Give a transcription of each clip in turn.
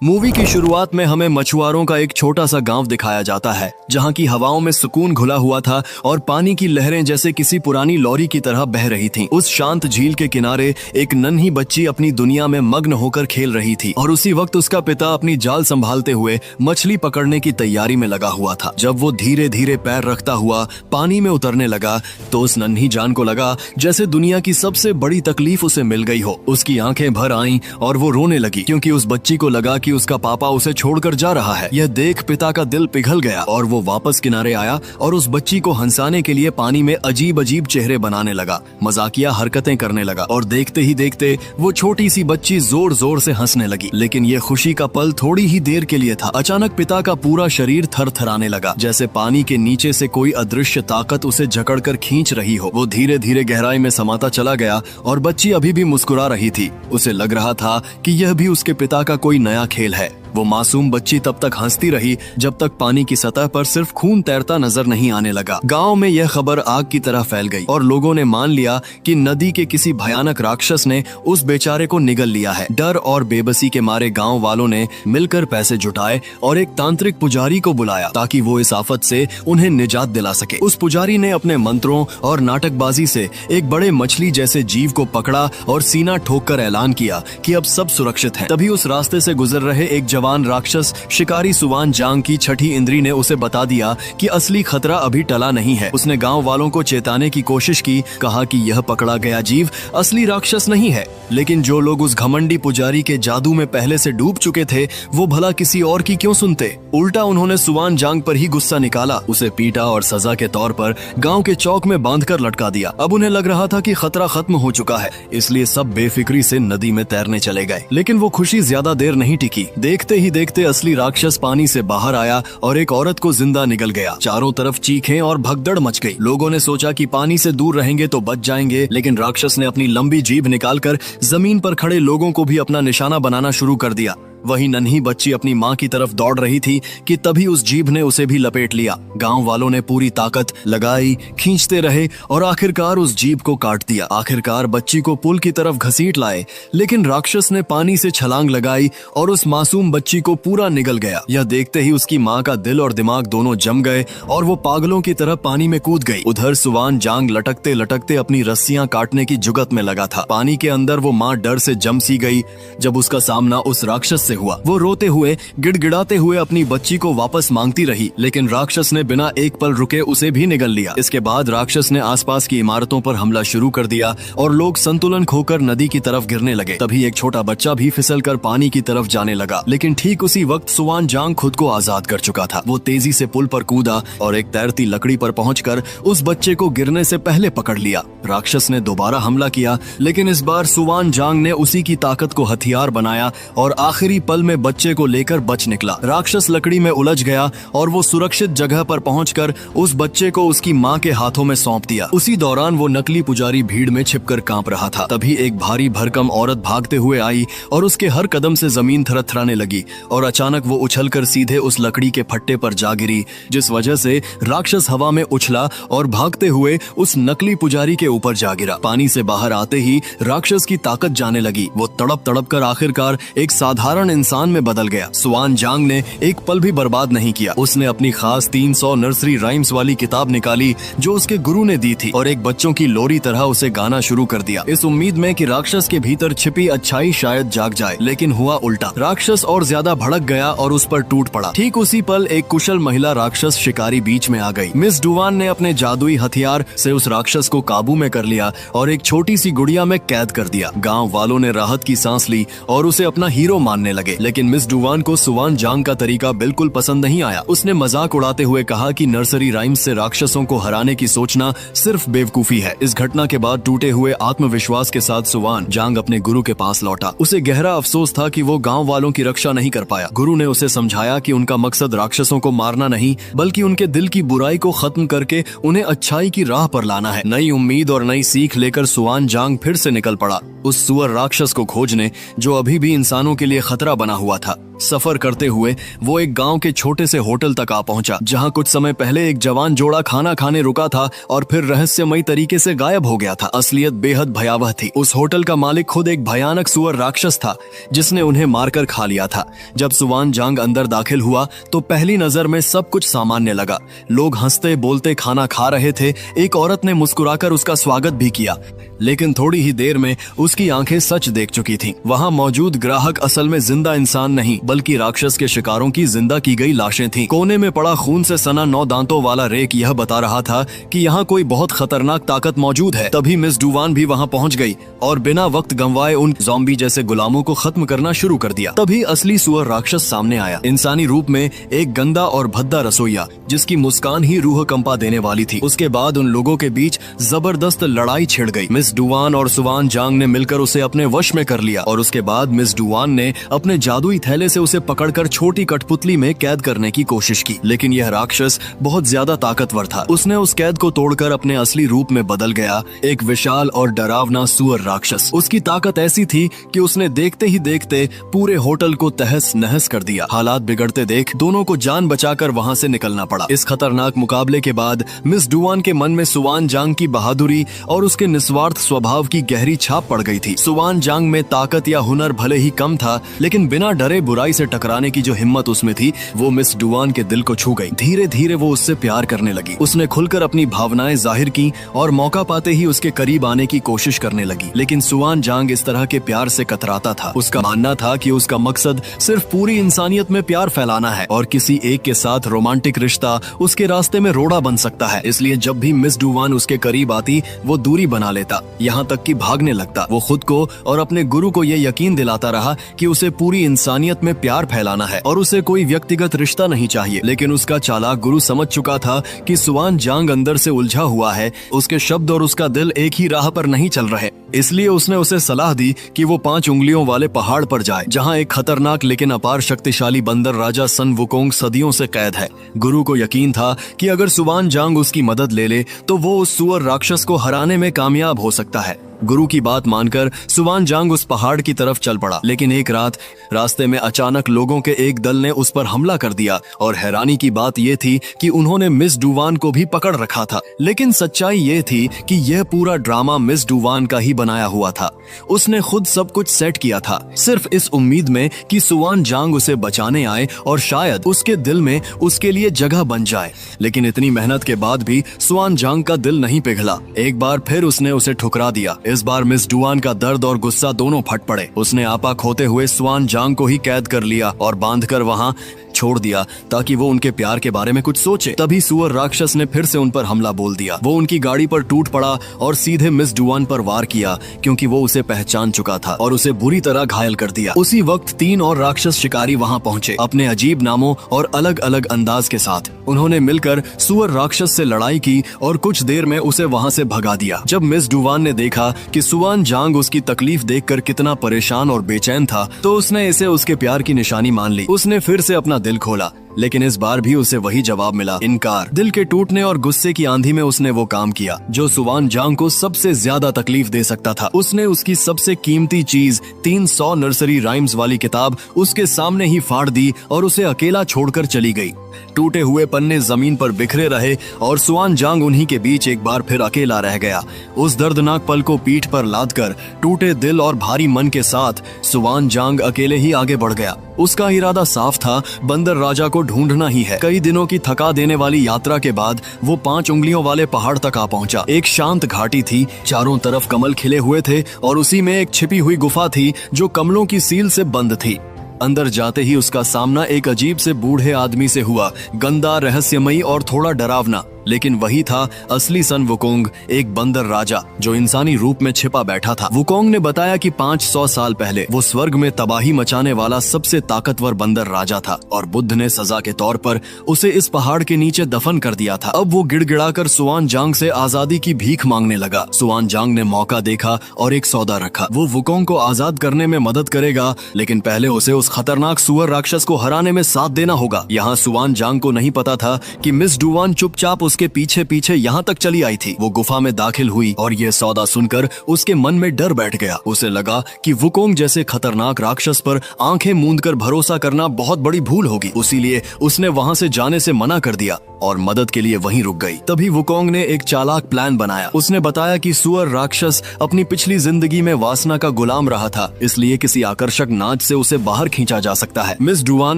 Movie की शुरुआत में हमें मछुआरों का एक छोटा सा गांव दिखाया जाता है जहां की हवाओं में सुकून घुला हुआ था और पानी की लहरें जैसे किसी पुरानी लॉरी की तरह बह रही थीं। उस शांत झील के किनारे एक नन्ही बच्ची अपनी दुनिया में मग्न होकर खेल रही थी और उसी वक्त उसका पिता अपनी जाल संभालते हुए मछली पकड़ने की तैयारी में लगा हुआ था। जब वो धीरे धीरे पैर रखता हुआ पानी में उतरने लगा तो उस नन्ही जान को लगा जैसे दुनिया की सबसे बड़ी तकलीफ उसे मिल गई हो। उसकी आंखें भर आईं और वो रोने लगी क्योंकि उस बच्ची को लगा कि उसका पापा उसे छोड़कर जा रहा है। यह देख पिता का दिल पिघल गया और वो वापस किनारे आया और उस बच्ची को हंसाने के लिए पानी में अजीब अजीब चेहरे बनाने लगा, मजाकिया हरकतें करने लगा और देखते ही देखते वो छोटी सी बच्ची जोर जोर से हंसने लगी। लेकिन ये खुशी का पल थोड़ी ही देर के लिए था। अचानक पिता का पूरा शरीर थरथराने लगा जैसे पानी के नीचे से कोई अदृश्य ताकत उसे जकड़कर खींच रही हो। वो धीरे धीरे गहराई में समाता चला गया और बच्ची अभी भी मुस्कुरा रही थी। उसे लग रहा था कि यह भी उसके पिता का कोई नया खेल है। वो मासूम बच्ची तब तक हंसती रही जब तक पानी की सतह पर सिर्फ खून तैरता नजर नहीं आने लगा। गांव में यह खबर आग की तरह फैल गई और लोगों ने मान लिया कि नदी के किसी भयानक राक्षस ने उस बेचारे को निगल लिया है। डर और बेबसी के मारे गांव वालों ने मिलकर पैसे जुटाए और एक तांत्रिक पुजारी को बुलाया ताकि वो इस आफत से उन्हें निजात दिला सके। उस पुजारी ने अपने मंत्रों और नाटकबाजी से एक बड़े मछली जैसे जीव को पकड़ा और सीना ठोक कर ऐलान किया कि अब सब सुरक्षित है। तभी उस रास्ते से गुजर रहे एक जवान राक्षस शिकारी सुवान जांग की छठी इंद्री ने उसे बता दिया कि असली खतरा अभी टला नहीं है। उसने गांव वालों को चेताने की कोशिश की, कहा कि यह पकड़ा गया जीव असली राक्षस नहीं है। लेकिन जो लोग उस घमंडी पुजारी के जादू में पहले से डूब चुके थे वो भला किसी और की क्यों सुनते। उल्टा उन्होंने सुवान जांग पर ही गुस्सा निकाला, उसे पीटा और सजा के तौर पर गांव के चौक में बांधकर लटका दिया। अब उन्हें लग रहा था कि खतरा खत्म हो चुका है, इसलिए सब बेफिक्री से नदी में तैरने चले गए। लेकिन वो खुशी ज्यादा देर नहीं टिकी। देखते ही देखते असली राक्षस पानी से बाहर आया और एक औरत को जिंदा निगल गया। चारों तरफ चीखें और भगदड़ मच गई। लोगों ने सोचा कि पानी से दूर रहेंगे तो बच जाएंगे, लेकिन राक्षस ने अपनी लंबी जीभ निकालकर जमीन पर खड़े लोगों को भी अपना निशाना बनाना शुरू कर दिया। वही नन्ही बच्ची अपनी माँ की तरफ दौड़ रही थी कि तभी उस जीभ ने उसे भी लपेट लिया। गांव वालों ने पूरी ताकत लगाई, खींचते रहे और आखिरकार उस जीभ को काट दिया। आखिरकार बच्ची को पुल की तरफ घसीट लाए, लेकिन राक्षस ने पानी से छलांग लगाई और उस मासूम बच्ची को पूरा निगल गया। यह देखते ही उसकी माँ का दिल और दिमाग दोनों जम गए और वो पागलों की तरह पानी में कूद गई। उधर सुवान जांग लटकते लटकते अपनी रस्सियां काटने की जुगत में लगा था। पानी के अंदर वो माँ डर से जम सी गई जब उसका सामना उस राक्षस से हुआ। वो रोते हुए गिड़गिड़ाते हुए अपनी बच्ची को वापस मांगती रही, लेकिन राक्षस ने बिना एक पल रुके उसे भी निगल लिया। इसके बाद राक्षस ने आसपास की इमारतों पर हमला शुरू कर दिया और लोग संतुलन खोकर नदी की तरफ गिरने लगे। तभी एक छोटा बच्चा भी फिसलकर पानी की तरफ जाने लगा, लेकिन ठीक उसी वक्त सुवान जांग खुद को आजाद कर चुका था। वो तेजी से पुल पर कूदा और एक तैरती लकड़ी पर पहुंचकर उस बच्चे को गिरने से पहले पकड़ लिया। राक्षस ने दोबारा हमला किया, लेकिन इस बार सुवान जांग ने उसी की ताकत को हथियार बनाया और आखिरी पल में बच्चे को लेकर बच निकला। राक्षस लकड़ी में उलझ गया और वो सुरक्षित जगह पर पहुंचकर उस बच्चे को उसकी माँ के हाथों में सौंप दिया। उसी दौरान वो नकली पुजारी भीड़ में छिपकर कांप रहा था। तभी एक भारी भरकम औरत भागते हुए आई और उसके हर कदम से जमीन थरथराने लगी और अचानक वो उछलकर सीधे उस लकड़ी के फट्टे पर जा गिरी, जिस वजह से राक्षस हवा में उछला और भागते हुए उस नकली पुजारी के ऊपर जा गिरा। पानी से बाहर आते ही राक्षस की ताकत जाने लगी। वो तड़प तड़प कर आखिरकार एक साधारण इंसान में बदल गया। सुवान जांग ने एक पल भी बर्बाद नहीं किया। उसने अपनी खास 300 नर्सरी राइम्स वाली किताब निकाली जो उसके गुरु ने दी थी और एक बच्चों की लोरी तरह उसे गाना शुरू कर दिया, इस उम्मीद में कि राक्षस के भीतर छिपी अच्छाई शायद जाग जाए। लेकिन हुआ उल्टा। राक्षस और ज्यादा भड़क गया और उस पर टूट पड़ा। ठीक उसी पल एक कुशल महिला राक्षस शिकारी बीच में आ गई। मिस डुवान ने अपने जादुई हथियार से उस राक्षस को काबू में कर लिया और एक छोटी सी गुड़िया में कैद कर दिया। गाँव वालों ने राहत की सांस ली और उसे अपना हीरो मानने लगे। लेकिन मिस डुवान को सुवान जांग का तरीका बिल्कुल पसंद नहीं आया। उसने मजाक उड़ाते हुए कहा कि नर्सरी राइम्स से राक्षसों को हराने की सोचना सिर्फ बेवकूफी है। इस घटना के बाद टूटे हुए आत्मविश्वास के साथ सुवान जांग अपने गुरु के पास लौटा। उसे गहरा अफसोस था कि वो गांव वालों की रक्षा नहीं कर पाया। गुरु ने उसे समझाया कि उनका मकसद राक्षसों को मारना नहीं बल्कि उनके दिल की बुराई को खत्म करके उन्हें अच्छाई की राह पर लाना है। नई उम्मीद और नई सीख लेकर सुवान जांग फिर से निकल पड़ा उस सुअर राक्षस को खोजने जो अभी भी इंसानों के लिए खतरा बना हुआ था। सफर करते हुए वो एक गांव के छोटे से होटल तक आ पहुंचा, जहां कुछ समय पहले एक जवान जोड़ा खाना खाने रुका था और फिर रहस्यमयी तरीके से गायब हो गया था। असलियत बेहद भयावह थी। उस होटल का मालिक खुद एक भयानक सुअर राक्षस था, जिसने उन्हें मारकर खा लिया था। जब सुवान जांग अंदर दाखिल हुआ तो पहली नजर में सब कुछ सामान्य लगा। लोग हंसते बोलते खाना खा रहे थे। एक औरत ने मुस्कुराकर उसका स्वागत भी किया, लेकिन थोड़ी ही देर में उसकी आंखें सच देख चुकी थीं। वहां मौजूद ग्राहक असल में जिंदा इंसान नहीं, बल्कि राक्षस के शिकारों की जिंदा की गई लाशें थीं। कोने में पड़ा खून से सना 9 दांतों वाला रेक यह बता रहा था कि यहाँ कोई बहुत खतरनाक ताकत मौजूद है। तभी मिस डुवान भी वहाँ पहुँच गई और बिना वक्त गंवाए उन ज़ॉम्बी जैसे गुलामों को खत्म करना शुरू कर दिया। तभी असली सुअर राक्षस सामने आया, इंसानी रूप में एक गंदा और भद्दा रसोइया, जिसकी मुस्कान ही रूह कंपा देने वाली थी। उसके बाद उन लोगों के बीच जबरदस्त लड़ाई छिड़ गई। मिस डुवान और सुवान जांग ने मिलकर उसे अपने वश में कर लिया और उसके बाद मिस डुवान ने अपने जादुई थैले से उसे पकड़कर छोटी कठपुतली में कैद करने की कोशिश की। लेकिन यह राक्षस बहुत ज्यादा ताकतवर था। उसने उस कैद को तोड़कर अपने असली रूप में बदल गया, एक विशाल और डरावना सुअर राक्षस। उसकी ताकत ऐसी थी कि उसने देखते ही देखते पूरे होटल को तहस नहस कर दिया। हालात बिगड़ते देख दोनों को जान बचाकर वहां से निकलना पड़ा। इस खतरनाक मुकाबले के बाद मिस डुवान के मन में सुवान जांग की बहादुरी और उसके निस्वार्थ स्वभाव की गहरी छाप पड़ गई थी। सुवान जांग में ताकत या हुनर भले ही कम था, लेकिन बिना डरे बुराई से टकराने की जो हिम्मत उसमें थी, वो मिस डुवान के दिल को छू गई। धीरे धीरे वो उससे प्यार करने लगी। उसने खुलकर अपनी भावनाएं जाहिर की और मौका पाते ही उसके करीब आने की कोशिश करने लगी। लेकिन सुवान जांग इस तरह के प्यार से कतराता था। उसका मानना था कि उसका मकसद सिर्फ पूरी इंसानियत में प्यार फैलाना है और किसी एक के साथ रोमांटिक रिश्ता उसके रास्ते में रोड़ा बन सकता है। इसलिए जब भी मिस डुवान उसके करीब आती, वो दूरी बना लेता, यहाँ तक कि भागने लगता। वो खुद को और अपने गुरु को ये यकीन दिलाता रहा कि उसे पूरी इंसानियत में प्यार फैलाना है और उसे कोई व्यक्तिगत रिश्ता नहीं चाहिए। लेकिन उसका चालाक गुरु समझ चुका था कि सुवान जांग अंदर से उलझा हुआ है, उसके शब्द और उसका दिल एक ही राह पर नहीं चल रहे। इसलिए उसने उसे सलाह दी कि वो 5 उंगलियों वाले पहाड़ पर जाए, जहाँ एक खतरनाक लेकिन अपार शक्तिशाली बंदर राजा सन वुकोंग सदियों से कैद है। गुरु को यकीन था कि अगर सुवान जांग उसकी मदद ले ले तो वो उस सुअर राक्षस को हराने में कामयाब हो सकता है। गुरु की बात मानकर सुवान जांग उस पहाड़ की तरफ चल पड़ा। लेकिन एक रात रास्ते में अचानक लोगों के एक दल ने उस पर हमला कर दिया और हैरानी की बात यह थी कि उन्होंने मिस डुवान को भी पकड़ रखा था। लेकिन सच्चाई ये थी कि यह पूरा ड्रामा मिस डुवान का ही बनाया हुआ था। उसने खुद सब कुछ सेट किया था, सिर्फ इस उम्मीद में कि सुवान जांग उसे बचाने आए और शायद उसके दिल में उसके लिए जगह बन जाए। लेकिन इतनी मेहनत के बाद भी सुवान जांग का दिल नहीं पिघला। एक बार फिर उसने उसे ठुकरा दिया। इस बार मिस डुवान का दर्द और गुस्सा दोनों फट पड़े। उसने आपा खोते हुए सुवान जांग को ही कैद कर लिया और बांधकर वहां छोड़ दिया ताकि वो उनके प्यार के बारे में कुछ सोचे। तभी सुअर राक्षस ने फिर से उन पर हमला बोल दिया। वो उनकी गाड़ी पर टूट पड़ा और सीधे मिस डुवान पर वार किया, क्योंकि वो उसे पहचान चुका था, और उसे बुरी तरह घायल कर दिया। उसी वक्त 3 और राक्षस शिकारी वहां पहुंचे, अपने अजीब नामों और अलग अलग अंदाज के साथ। उन्होंने मिलकर सुअर राक्षस से लड़ाई की और कुछ देर में उसे वहां से भगा दिया। जब मिस डुवान ने देखा कि सुवान जांग उसकी तकलीफ देखकर कितना परेशान और बेचैन था, तो उसने इसे उसके प्यार की निशानी मान ली। उसने फिर से अपना दिल खोला, लेकिन इस बार भी उसे वही जवाब मिला, इनकार। दिल के टूटने और गुस्से की आंधी में उसने वो काम किया जो सुवान जांग को सबसे ज्यादा तकलीफ दे सकता था। उसने उसकी सबसे कीमती चीज 300 नर्सरी राइम्स वाली किताब उसके सामने ही फाड़ दी और उसे अकेला छोड़कर चली गई। टूटे हुए पन्ने जमीन पर बिखरे रहे और सुवान जांग उन्हीं के बीच एक बार फिर अकेला रह गया। उस दर्दनाक पल को पीठ पर लादकर टूटे दिल और भारी मन के साथ सुवान जांग अकेले ही आगे बढ़ गया। उसका इरादा साफ था, बंदर राजा को ढूंढना ही है। कई दिनों की थका देने वाली यात्रा के बाद वो 5 उंगलियों वाले पहाड़ तक आ पहुंचा। एक शांत घाटी थी, चारों तरफ कमल खिले हुए थे और उसी में एक छिपी हुई गुफा थी जो कमलों की सील से बंद थी। अंदर जाते ही उसका सामना एक अजीब से बूढ़े आदमी से हुआ, गंदा, रहस्यमयी और थोड़ा डरावना। लेकिन वही था असली सन वुकोंग, एक बंदर राजा जो इंसानी रूप में छिपा बैठा था। वुकोंग ने बताया कि 500 साल पहले वो स्वर्ग में तबाही मचाने वाला सबसे ताकतवर बंदर राजा था और बुद्ध ने सजा के तौर पर उसे इस पहाड़ के नीचे दफन कर दिया था। अब वो गिड़गिड़ाकर सुवान जांग से आजादी की भीख मांगने लगा। सुवान जांग ने मौका देखा और एक सौदा रखा। वो वुकोंग को आजाद करने में मदद करेगा, लेकिन पहले उसे उस खतरनाक सुअर राक्षस को हराने में साथ देना होगा। यहाँ सुवान जांग को नहीं पता था कि मिस डुवान चुपचाप उसके उसके पीछे पीछे यहाँ तक चली आई थी। वो गुफा में दाखिल हुई और ये सौदा सुनकर उसके मन में डर बैठ गया। उसे लगा कि वुकोंग जैसे खतरनाक राक्षस पर आंखें मूंद कर भरोसा करना बहुत बड़ी भूल होगी। इसीलिए उसने वहाँ से जाने से मना कर दिया और मदद के लिए वहीं रुक गई। तभी वुकोंग ने एक चालाक प्लान बनाया। उसने बताया कि सुअर राक्षस अपनी पिछली जिंदगी में वासना का गुलाम रहा था, इसलिए किसी आकर्षक नाच से उसे बाहर खींचा जा सकता है। मिस डुवान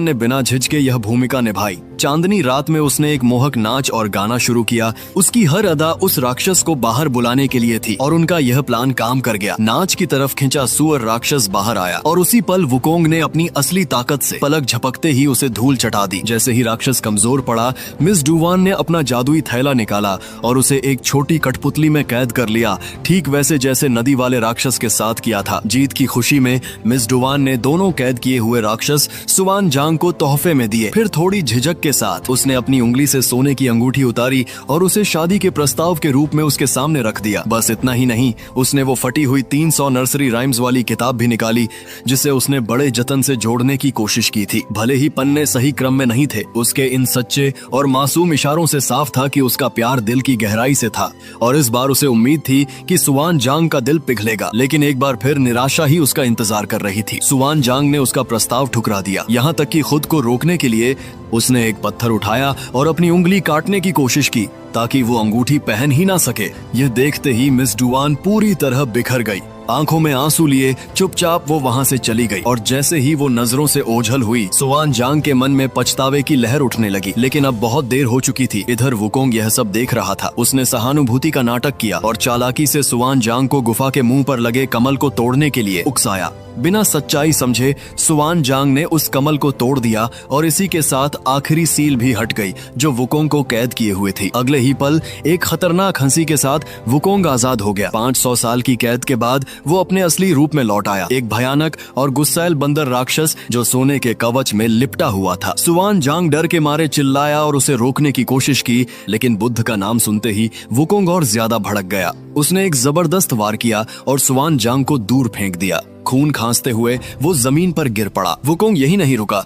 ने बिना झिझके यह भूमिका निभाई। चांदनी रात में उसने एक मोहक नाच और गाना शुरू किया। उसकी हर अदा उस राक्षस को बाहर बुलाने के लिए थी और उनका यह प्लान काम कर गया। नाच की तरफ खिंचा सुअर राक्षस बाहर आया और उसी पल वुकोंग ने अपनी असली ताकत से पलक झपकते ही उसे धूल चटा दी। जैसे ही राक्षस कमजोर पड़ा, मिस डुवान ने अपना जादुई थैला निकाला और उसे एक छोटी कठपुतली में कैद कर लिया, ठीक वैसे जैसे नदी वाले राक्षस के साथ किया था। जीत की खुशी में मिस डुवान ने दोनों कैद किए हुए राक्षस सुवान जांग को तोहफे में दिए। फिर थोड़ी झिझक के साथ उसने अपनी उंगली से सोने की अंगूठी उतारी और उसे शादी के प्रस्ताव के रूप में उसके सामने रख दिया। बस इतना ही नहीं, उसने वो फटी हुई 300 नर्सरी राइम्स वाली किताब भी निकाली, जिसे उसने बड़े जतन से जोड़ने की कोशिश की थी। भले ही पन्ने सही क्रम में नहीं थे, उसके इन सच्चे और मासूम इशारों से साफ था कि उसका प्यार दिल की गहराई से था और इस बार उसे उम्मीद थी कि सुवान जांग का दिल पिघलेगा। लेकिन एक बार फिर निराशा ही उसका इंतजार कर रही थी। सुवान जांग ने उसका प्रस्ताव ठुकरा दिया, यहाँ तक कि खुद को रोकने के लिए उसने एक पत्थर उठाया और अपनी उंगली काटने की कोशिश की ताकि वो अंगूठी पहन ही ना सके। यह देखते ही मिस डुवान पूरी तरह बिखर गई। आंखों में आंसू लिए चुपचाप वो वहाँ से चली गई और जैसे ही वो नजरों से ओझल हुई, सुवान जांग के मन में पछतावे की लहर उठने लगी। लेकिन अब बहुत देर हो चुकी थी। इधर वुकोंग यह सब देख रहा था। उसने सहानुभूति का नाटक किया और चालाकी से सुवान जांग को गुफा के मुंह पर लगे कमल को तोड़ने के लिए उकसाया। बिना सच्चाई समझे सुवान जांग ने उस कमल को तोड़ दिया और इसी के साथ आखिरी सील भी हट गई जो वुकोंग को कैद किए हुए थी। अगले ही पल एक खतरनाक हंसी के साथ वुकोंग आजाद हो गया। 500 साल की कैद के बाद वो अपने असली रूप में लौट आया, एक भयानक और गुस्सैल बंदर राक्षस जो सोने के कवच में लिपटा हुआ था। सुवान जांग डर के मारे चिल्लाया और उसे रोकने की कोशिश की, लेकिन बुद्ध का नाम सुनते ही वुकोंग और ज्यादा भड़क गया। उसने एक जबरदस्त वार किया और सुवान जांग को दूर फेंक दिया। खून खांसते हुए वो जमीन पर गिर पड़ा। वुकोंग यही नहीं रुका,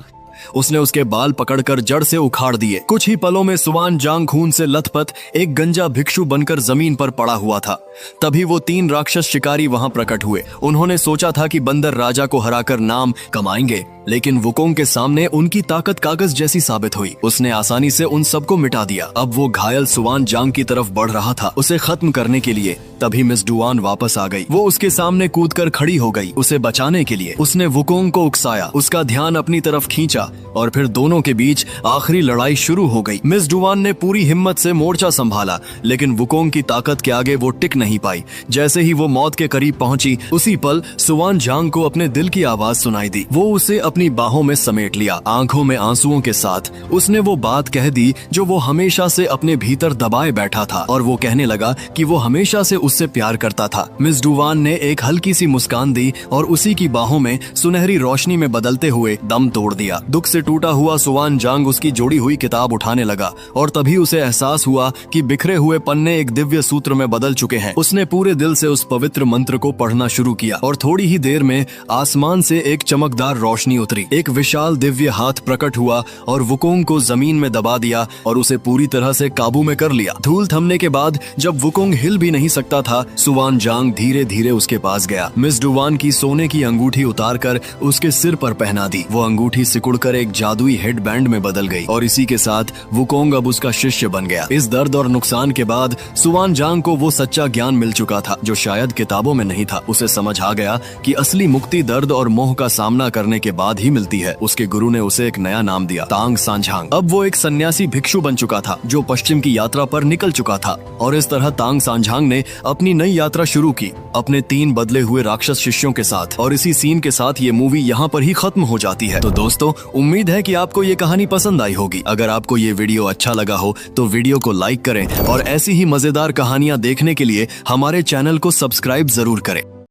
उसने उसके बाल पकड़कर जड़ से उखाड़ दिए। कुछ ही पलों में सुवान जांग खून से लथपथ एक गंजा भिक्षु बनकर जमीन पर पड़ा हुआ था। तभी वो 3 राक्षस शिकारी वहां प्रकट हुए। उन्होंने सोचा था कि बंदर राजा को हराकर नाम कमाएंगे, लेकिन वुकोंग के सामने उनकी ताकत कागज जैसी साबित हुई। उसने आसानी से उन सबको मिटा दिया। अब वो घायल सुवान जांग की तरफ बढ़ रहा था, उसे खत्म करने के लिए। तभी मिस डुवान वापस आ गई। वो उसके सामने कूदकर खड़ी हो गई। उसे बचाने के लिए उसने वुकोंग को उकसाया, उसका ध्यान अपनी तरफ खींचा और फिर दोनों के बीच आखिरी लड़ाई शुरू हो गई। मिस डुवान ने पूरी हिम्मत से मोर्चा संभाला, लेकिन वुकोंग की ताकत के आगे वो टिक नहीं पाई। जैसे ही वो मौत के करीब पहुंची, उसी पल सुवान जांग को अपने दिल की आवाज सुनाई दी। वो उसे अपनी बाहों में समेट लिया। आंखों में आंसुओं के साथ उसने वो बात कह दी जो वो हमेशा से अपने भीतर दबाए बैठा था, और वो कहने लगा कि वो हमेशा से उससे प्यार करता था। मिस डुवान ने एक हल्की सी मुस्कान दी और उसी की बाहों में सुनहरी रोशनी में बदलते हुए दम तोड़ दिया। दुख से टूटा हुआ सुवान जांग उसकी जोड़ी हुई किताब उठाने लगा और तभी उसे एहसास हुआ कि बिखरे हुए पन्ने एक दिव्य सूत्र में बदल चुके हैं। उसने पूरे दिल से उस पवित्र मंत्र को पढ़ना शुरू किया और थोड़ी ही देर में आसमान से एक चमकदार रोशनी उतरी। एक विशाल दिव्य हाथ प्रकट हुआ और वुकोंग को जमीन में दबा दिया और उसे पूरी तरह से काबू में कर लिया। धूल थमने के बाद जब वुकोंग हिल भी नहीं सकता था, सुवान जांग धीरे धीरे उसके पास गया। मिस डुवान की सोने की अंगूठी उतारकर उसके सिर पर पहना दी। वो अंगूठी सिकुड़कर एक जादुई हेडबैंड में बदल गई और इसी के साथ वुकोंग अब उसका शिष्य बन गया। इस दर्द और नुकसान के बाद सुवान जांग को वो सच्चा ज्ञान मिल चुका था जो शायद किताबों में नहीं था। उसे समझ आ गया कि असली मुक्ति दर्द और मोह का सामना करने के बाद ही मिलती है। उसके गुरु ने उसे एक नया नाम दिया, तांग सांझांग। अब वो एक सन्यासी भिक्षु बन चुका था जो पश्चिम की यात्रा पर निकल चुका था और इस तरह तांग सांझांग ने अपनी नई यात्रा शुरू की अपने 3 बदले हुए राक्षस शिष्यों के साथ। और इसी सीन के साथ ये मूवी यहाँ पर ही खत्म हो जाती है। तो दोस्तों, उम्मीद है कि आपको ये कहानी पसंद आई होगी। अगर आपको ये वीडियो अच्छा लगा हो तो वीडियो को लाइक करें और ऐसी ही मजेदार कहानियां देखने के लिए हमारे चैनल को सब्सक्राइब जरूर करें।